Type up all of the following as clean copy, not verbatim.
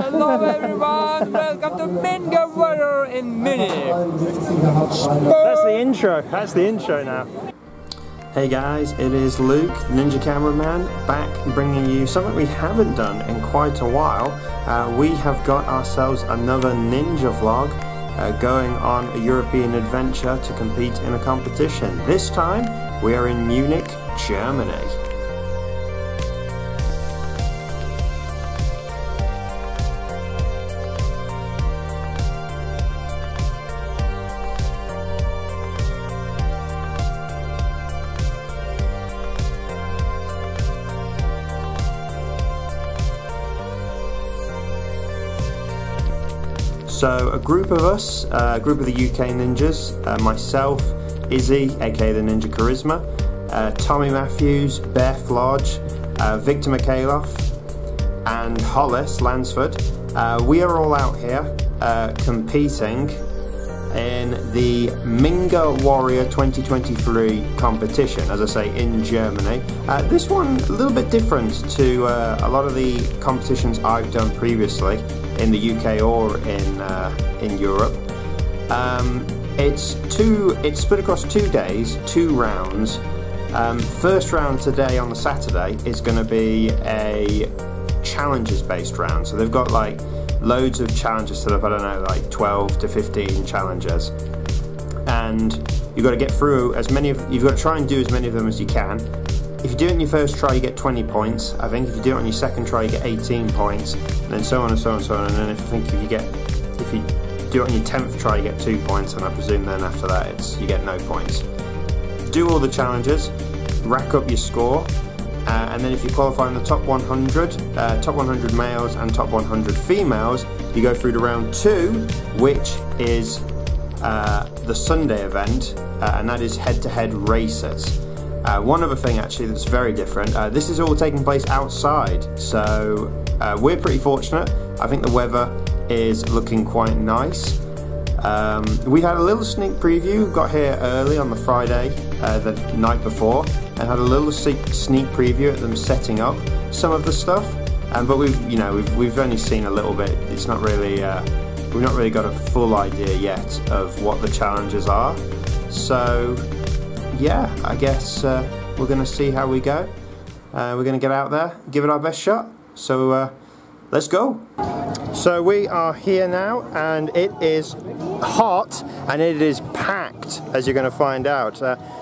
Hello everyone, welcome to MINGA Warrior in Munich. That's the intro. That's the intro now. Hey guys, it is Luke, the Ninja Cameraman, back bringing you something we haven't done in quite a while. We have got ourselves another ninja vlog going on a European adventure to compete in a competition. This time we are in Munich, Germany. So a group of us, a group of the UK ninjas, myself, Izzy, aka the Ninja Charisma, Tommy Matthews, Beth Lodge, Victor Mikhailov, and Hollis Lansford. We are all out here competing in the MINGA Warrior 2023 competition, as I say, in Germany. This one a little bit different to a lot of the competitions I've done previously in the UK or in Europe. It's split across 2 days, 2 rounds. First round today on the Saturday is going to be a challenges based round. So they've got like loads of challenges set up, I don't know, like 12 to 15 challenges. And you've got to get through as many of, you've got to try and do as many of them as you can. If you do it on your first try, you get 20 points. I think if you do it on your second try, you get 18 points, and then so on and so on and so on. And then if you do it on your 10th try, you get 2 points, and I presume then after that, you get no points. Do all the challenges, rack up your score, and then if you qualify in the top 100 males and top 100 females, you go through to round 2, which is the Sunday event, and that is head-to-head races. One other thing actually that's very different, this is all taking place outside, so we're pretty fortunate. I think the weather is looking quite nice. We had a little sneak preview, got here early on the Friday, the night before, and had a little sneak preview at them setting up some of the stuff, but we've only seen a little bit. It's not really, we've not really got a full idea yet of what the challenges are, so yeah, I guess we're going to see how we go. We're going to get out there, give it our best shot. So let's go. So we are here now, and it is hot and it is packed, as you're going to find out.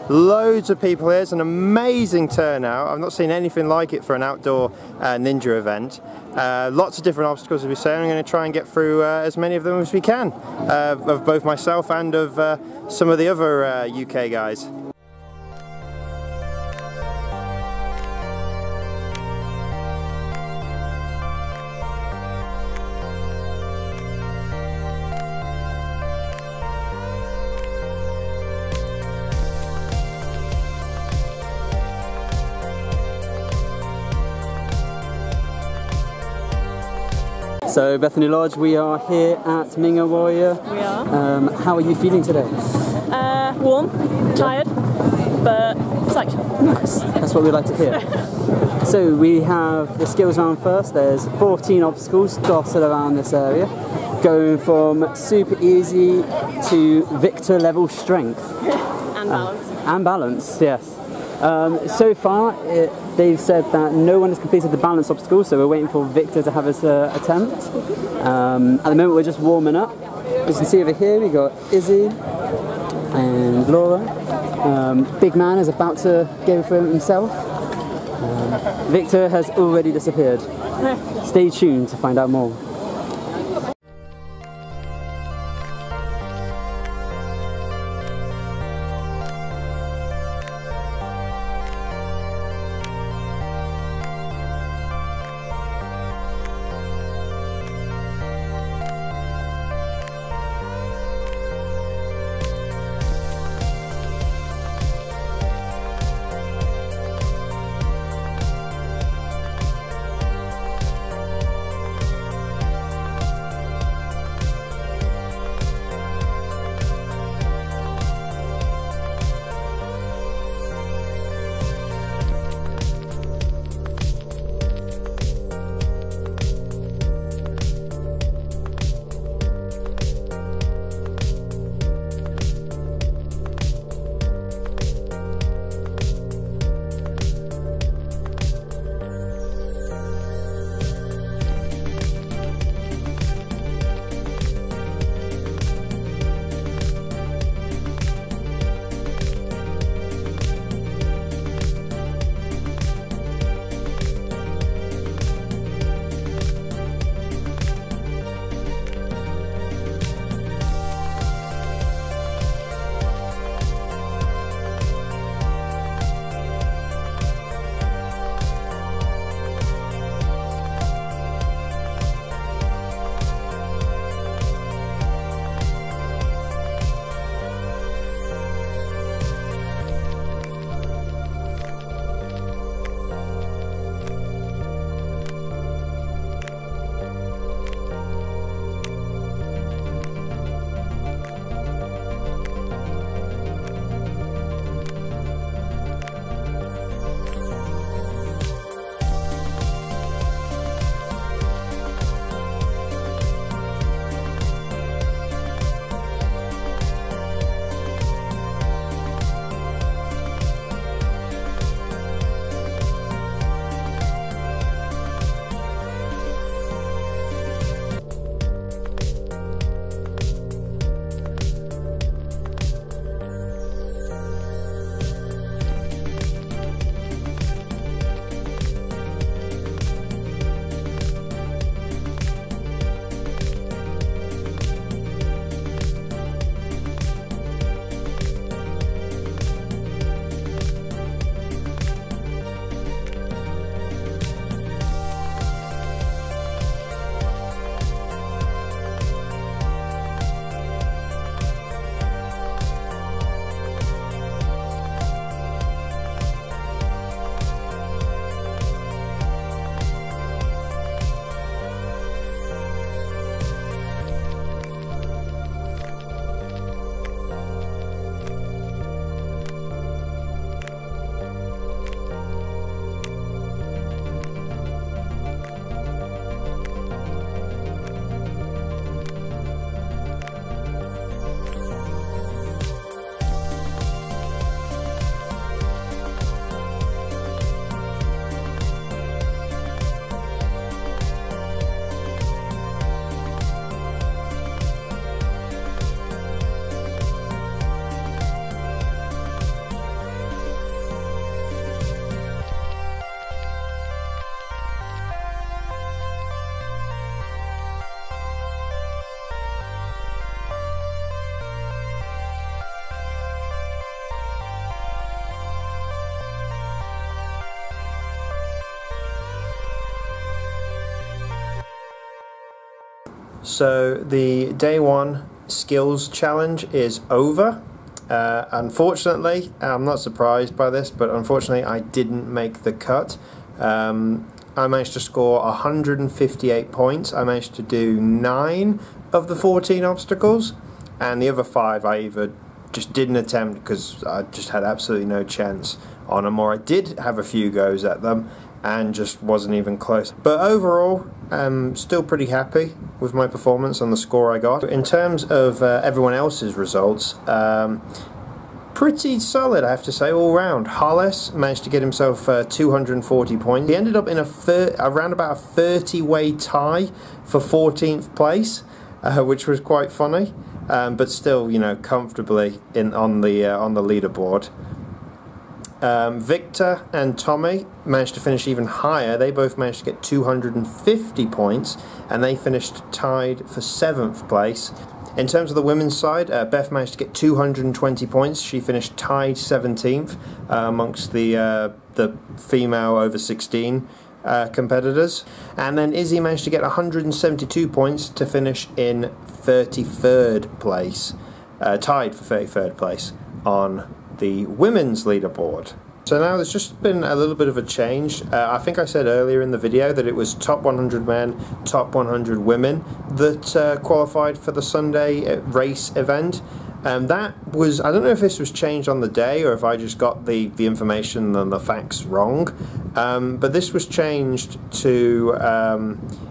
Loads of people here. It's an amazing turnout. I've not seen anything like it for an outdoor ninja event. Lots of different obstacles, as we say. I'm going to try and get through as many of them as we can, of both myself and of some of the other UK guys. So Bethany Lodge, we are here at MINGA Warrior. We are. How are you feeling today? Warm, tired, but psyched. Nice. That's what we like to hear. So we have the skills round first. There's 14 obstacles dotted around this area, going from super easy to victor level strength. And balance. And balance, yes. So far, they've said that no one has completed the balance obstacle, so we're waiting for Victor to have his attempt. At the moment, we're just warming up. As you can see over here, we got Izzy and Laura. Big Man is about to go for it himself. Victor has already disappeared. Stay tuned to find out more. So the day one skills challenge is over. Unfortunately, I'm not surprised by this, but unfortunately I didn't make the cut. I managed to score 158 points. I managed to do 9 of the 14 obstacles, and the other 5 I either just didn't attempt because I just had absolutely no chance on them, or I did have a few goes at them and just wasn't even close. But overall, I'm still pretty happy with my performance and the score I got. In terms of everyone else's results, pretty solid, I have to say, all round. Hollis managed to get himself 240 points. He ended up in around about a 30-way tie for 14th place, which was quite funny, but still, you know, comfortably on the leaderboard. Victor and Tommy managed to finish even higher. They both managed to get 250 points, and they finished tied for 7th place. In terms of the women's side, Beth managed to get 220 points. She finished tied 17th amongst the female over 16 competitors. And then Izzy managed to get 172 points to finish in 33rd place, tied for 33rd place on the women's leaderboard. So now there's just been a little bit of a change. I think I said earlier in the video that it was top 100 men, top 100 women that qualified for the Sunday race event. That was, I don't know if this was changed on the day or if I just got the information and the facts wrong, but this was changed to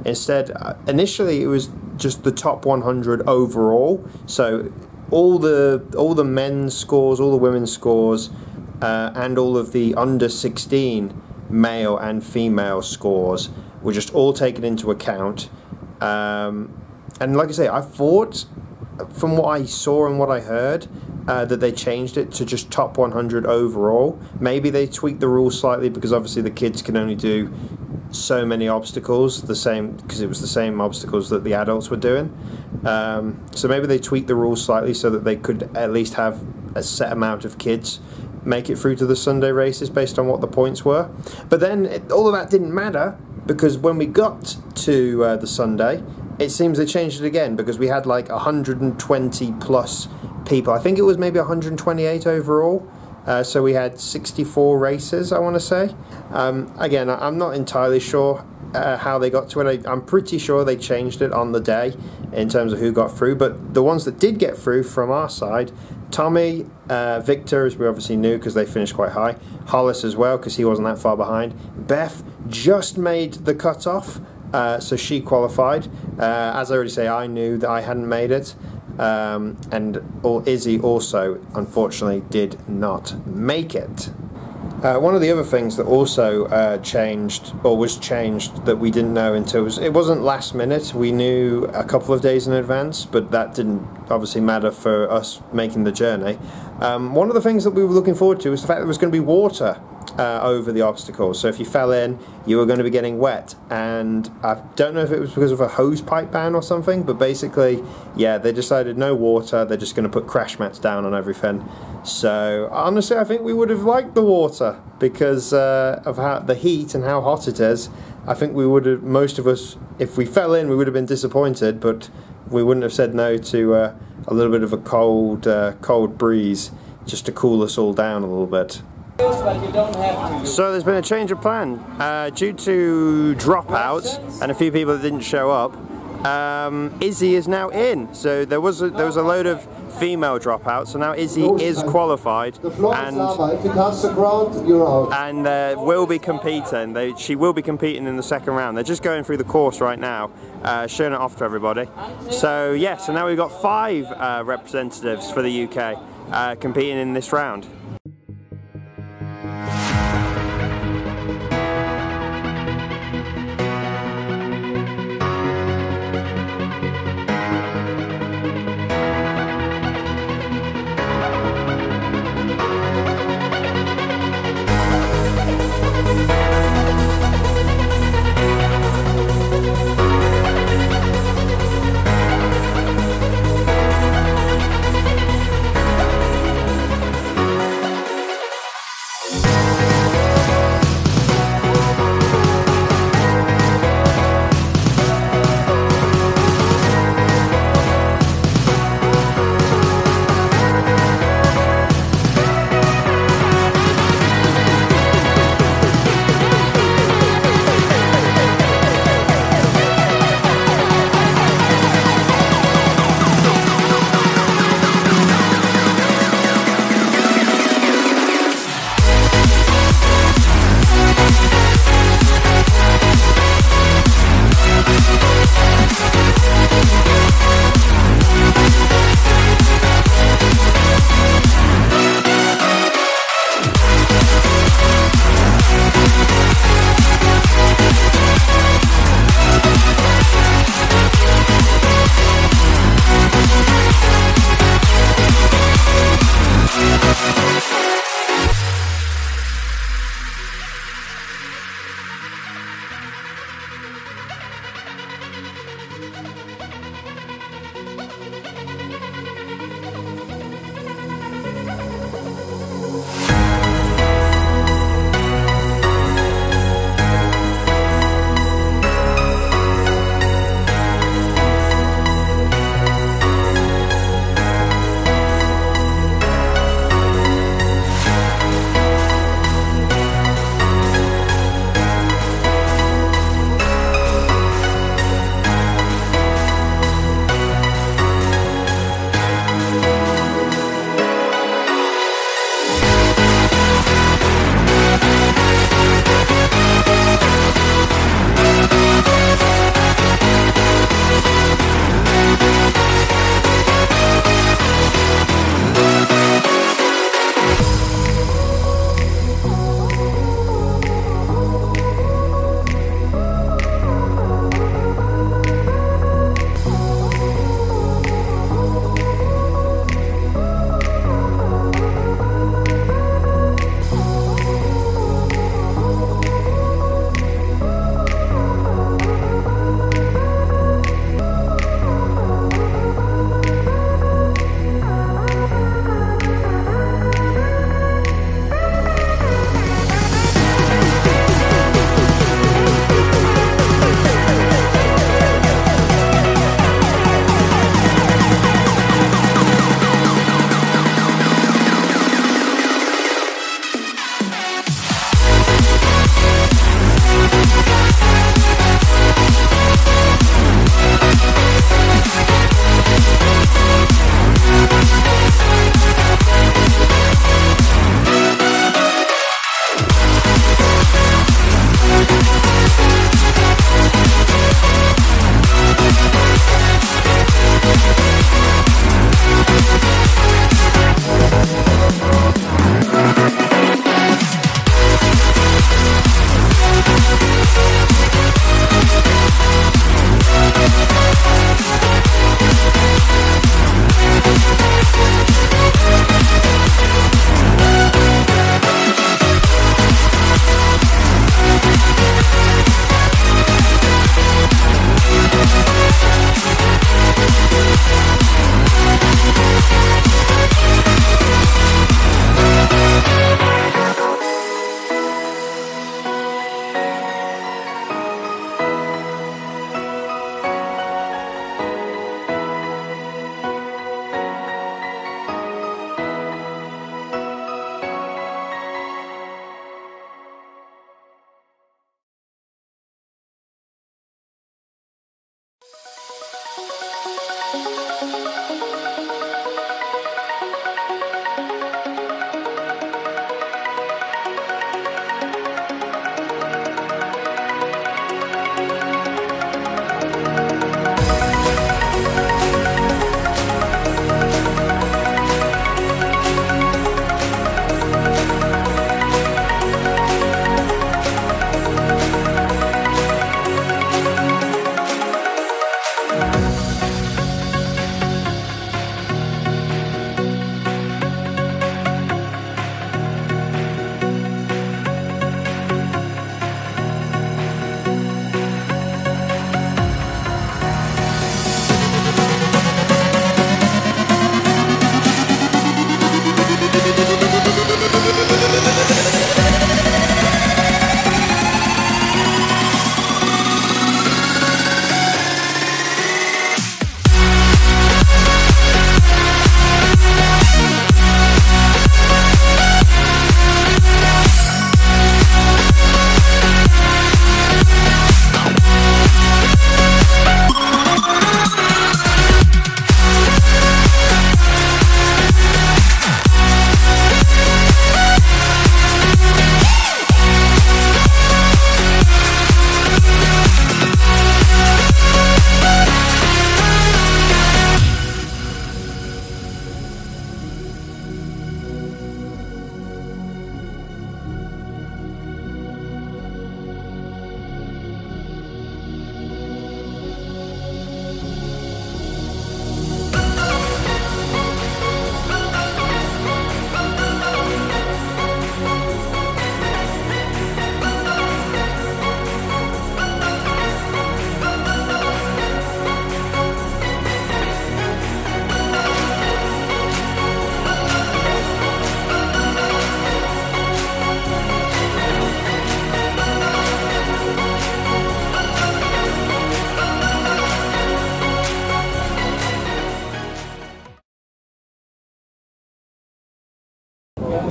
instead, initially it was just the top 100 overall, so all the men's scores, all the women's scores, and all of the under 16 male and female scores were just all taken into account. And like I say, I thought, from what I saw and what I heard, that they changed it to just top 100 overall. Maybe they tweaked the rules slightly because obviously the kids can only do so many obstacles, because it was the same obstacles that the adults were doing. So maybe they tweaked the rules slightly so that they could at least have a set amount of kids make it through to the Sunday races based on what the points were. But then all of that didn't matter, because when we got to the Sunday, it seems they changed it again, because we had like 120 plus people. I think it was maybe 128 overall. So we had 64 races, I want to say. Again, I'm not entirely sure how they got to it. I'm pretty sure they changed it on the day in terms of who got through, but the ones that did get through from our side, Tommy, Victor, as we obviously knew because they finished quite high, Hollis as well because he wasn't that far behind, Beth just made the cut-off, so she qualified. As I already say, I knew that I hadn't made it. And Izzy also unfortunately did not make it. One of the other things that also changed, or was changed, that we didn't know until it wasn't last minute. We knew a couple of days in advance, but that didn't obviously matter for us making the journey. One of the things that we were looking forward to was the fact that there was going to be water over the obstacles, so if you fell in, you were going to be getting wet. And I don't know if it was because of a hose pipe ban or something, but basically, yeah, they decided no water, they're just going to put crash mats down on everything. So honestly, I think we would have liked the water because of how the heat and how hot it is. I think we would have, most of us, if we fell in, we would have been disappointed, but we wouldn't have said no to a little bit of a cold breeze just to cool us all down a little bit. So there's been a change of plan due to dropouts and a few people that didn't show up. Izzy is now in. So there was a load of female dropouts, so now Izzy is qualified and will be competing. She will be competing in the second round. They're just going through the course right now, showing it off to everybody. So yeah, so now we've got 5 representatives for the UK competing in this round.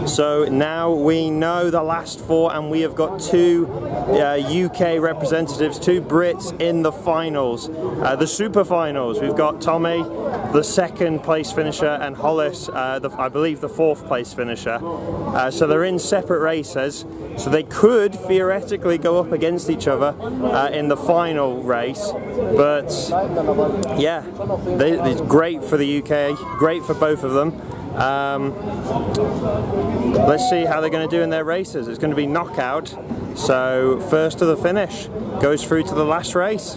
So now we know the last four, and we have got two UK representatives, two Brits in the finals, the super finals. We've got Tommy, the second place finisher, and Hollis, I believe the fourth place finisher. So they're in separate races, so they could theoretically go up against each other in the final race. But yeah, it's great for the UK, great for both of them. Let's see how they're going to do in their races. It's going to be knockout, so first to the finish goes through to the last race.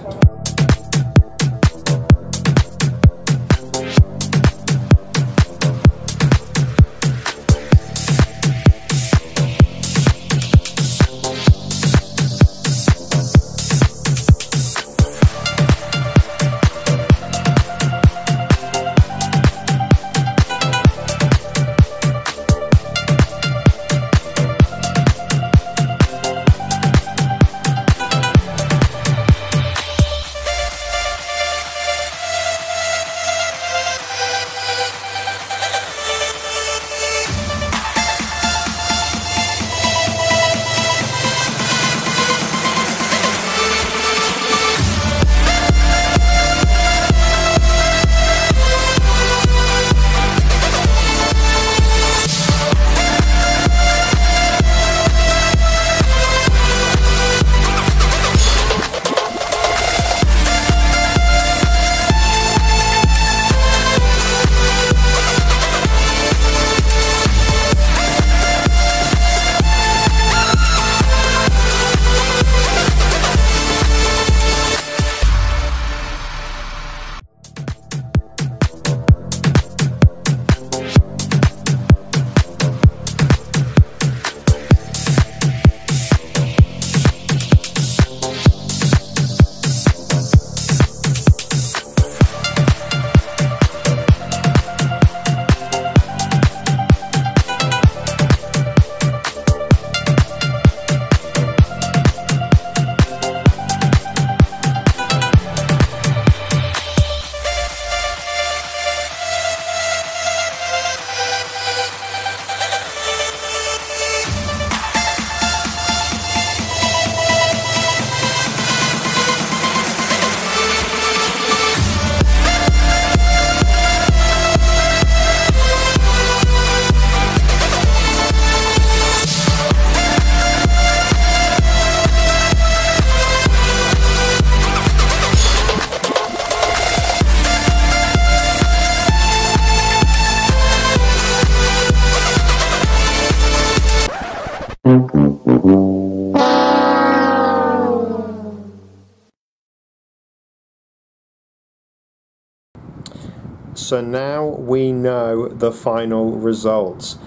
So now we know the final results.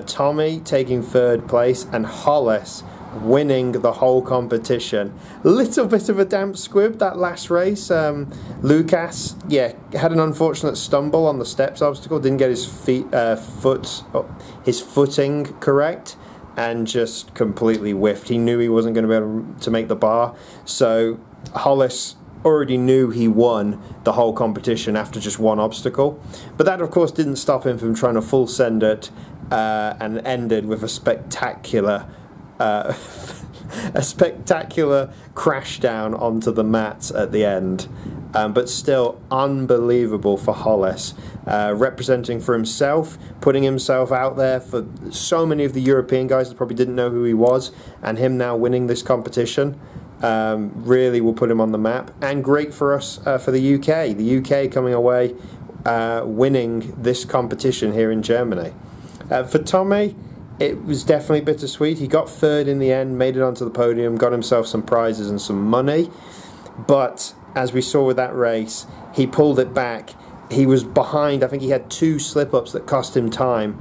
Tommy taking third place and Hollis winning the whole competition. A little bit of a damp squib that last race. Lucas, yeah, had an unfortunate stumble on the steps obstacle, didn't get his footing correct, and just completely whiffed. He knew he wasn't going to be able to make the bar, so Hollis already knew he won the whole competition after just one obstacle. But that of course didn't stop him from trying to full send it, and ended with a spectacular crash down onto the mats at the end. But still unbelievable for Hollis, representing for himself, putting himself out there for so many of the European guys that probably didn't know who he was, and him now winning this competition really will put him on the map. And great for us, for the UK. The UK coming away winning this competition here in Germany. For Tommy, it was definitely bittersweet. He got third in the end, made it onto the podium, got himself some prizes and some money, but as we saw with that race, he pulled it back. He was behind. I think he had 2 slip-ups that cost him time,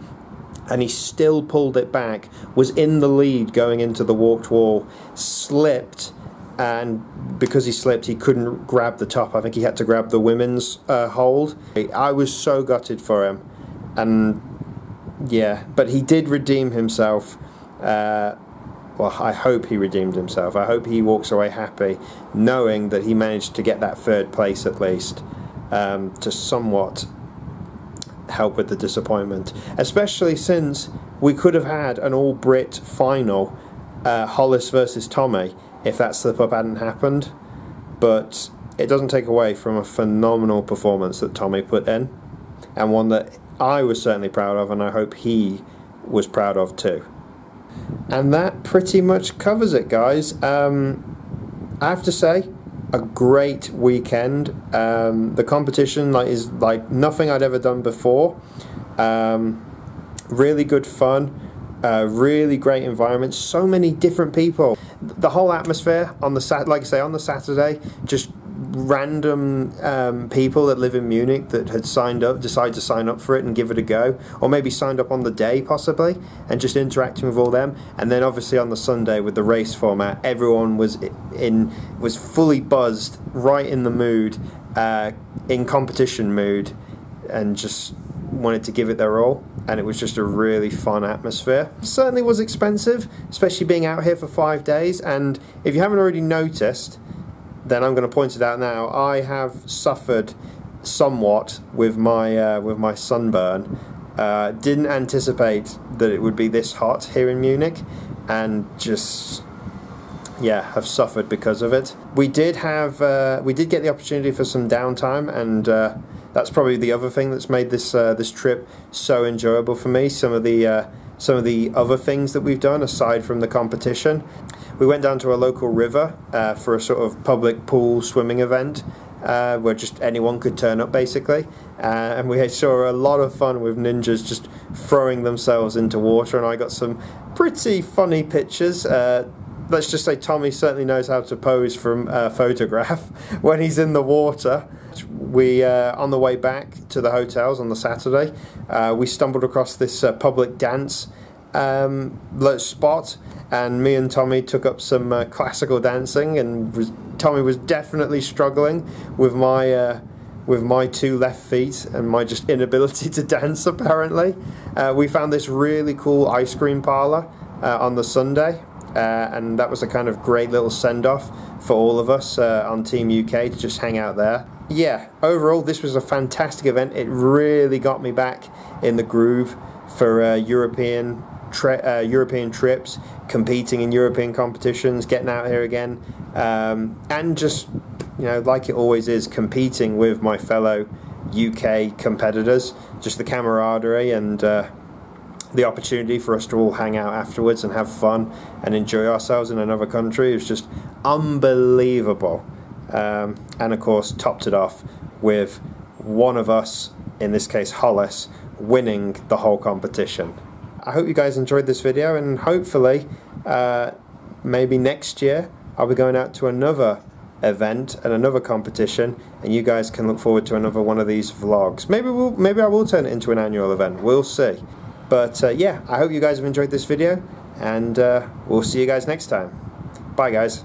and he still pulled it back, was in the lead going into the walked wall, slipped, and because he slipped he couldn't grab the top. I think he had to grab the women's hold. I was so gutted for him, and yeah, but he did redeem himself. Well, I hope he redeemed himself. I hope he walks away happy, knowing that he managed to get that third place at least, to somewhat help with the disappointment. Especially since we could have had an all-Brit final, Hollis versus Tommy, if that slip-up hadn't happened. But it doesn't take away from a phenomenal performance that Tommy put in, and one that I was certainly proud of, and I hope he was proud of too. And that pretty much covers it, guys. I have to say, a great weekend. The competition is like nothing I'd ever done before. Really good fun. Really great environment. So many different people. The whole atmosphere on the like I say, on the Saturday, just random people that live in Munich that had signed up, decided to sign up for it and give it a go, or maybe signed up on the day possibly, and just interacting with all them. And then obviously on the Sunday with the race format, everyone was fully buzzed, right in the mood, in competition mood, and just wanted to give it their all. And it was just a really fun atmosphere. Certainly was expensive, especially being out here for 5 days. And if you haven't already noticed, then I'm going to point it out now. I have suffered somewhat with my sunburn. Didn't anticipate that it would be this hot here in Munich, and just, yeah, have suffered because of it. We did get the opportunity for some downtime, and that's probably the other thing that's made this this trip so enjoyable for me. Some of the other things that we've done aside from the competition. We went down to a local river for a sort of public pool swimming event where just anyone could turn up basically, and we saw a lot of fun with ninjas just throwing themselves into water, and I got some pretty funny pictures. Let's just say Tommy certainly knows how to pose from a photograph when he's in the water. We, on the way back to the hotels on the Saturday, we stumbled across this public dance spot, and me and Tommy took up some classical dancing, and Tommy was definitely struggling with my 2 left feet and my just inability to dance apparently. We found this really cool ice cream parlour on the Sunday, and that was a kind of great little send-off for all of us on Team UK to just hang out there. Yeah, overall this was a fantastic event. It really got me back in the groove for European trips, competing in European competitions, getting out here again, and just, you know, like it always is, competing with my fellow UK competitors. Just the camaraderie and the opportunity for us to all hang out afterwards and have fun and enjoy ourselves in another country. It was just unbelievable. And of course topped it off with one of us, in this case Hollis, winning the whole competition. I hope you guys enjoyed this video, and hopefully maybe next year I'll be going out to another event and another competition, and you guys can look forward to another one of these vlogs. Maybe I will turn it into an annual event, we'll see. But yeah, I hope you guys have enjoyed this video, and we'll see you guys next time. Bye guys.